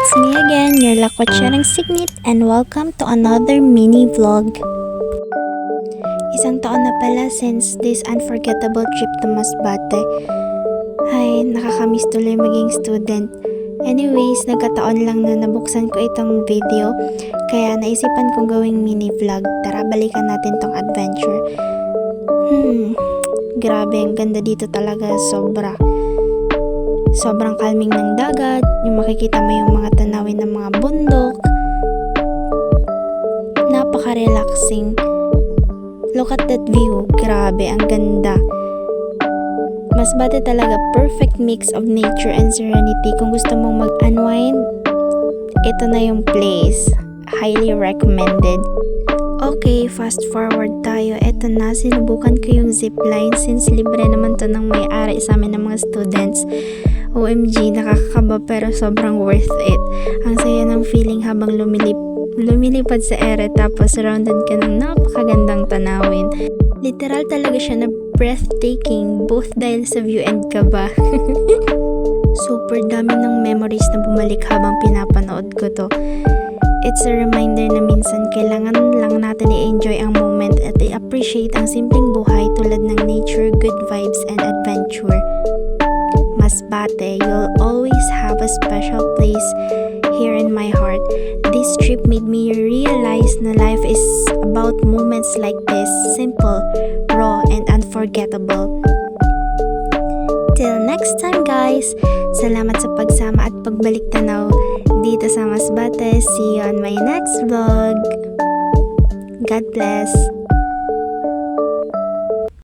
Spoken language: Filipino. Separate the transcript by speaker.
Speaker 1: It's me again, your Lakwatsarang Signet, and welcome to another mini vlog. Isang taon na pala since this unforgettable trip to Masbate. Ay, nakakamiss tuloy maging student. Anyways, nagkataon lang na nabuksan ko itong video, kaya naisipan kong gawing mini vlog. Tara, balikan natin tong adventure. Grabe, ang ganda dito talaga, sobrang calming ng dagat, yung makikita mo yung mga tanawin ng mga bundok. Napaka-relaxing. Look at that view, grabe, ang ganda. Masbate talaga, perfect mix of nature and serenity. Kung gusto mong mag-unwind, ito na yung place. Highly recommended. Okay, fast forward tayo. Eto na, sinubukan ko yung zipline since libre naman to ng may-ari sa amin ng mga students. OMG, nakakakaba pero sobrang worth it. Ang saya ng feeling habang lumilipad sa ere tapos surrounded ka ng napakagandang tanawin. Literal talaga siya na breathtaking, both dahil sa view and kaba. Super dami ng memories na bumalik habang pinapanood ko to. It's a reminder na minsan kailangan lang natin i-enjoy ang moment at i-appreciate ang simpleng buhay tulad ng nature, good vibes, and adventure. Masbate, you'll always have a special place here in my heart. This trip made me realize na life is about moments like this, simple, raw, and unforgettable. Till next time guys, salamat sa pagsama at pagbalik tanaw dito sa Masbate. See you on my next vlog. God bless.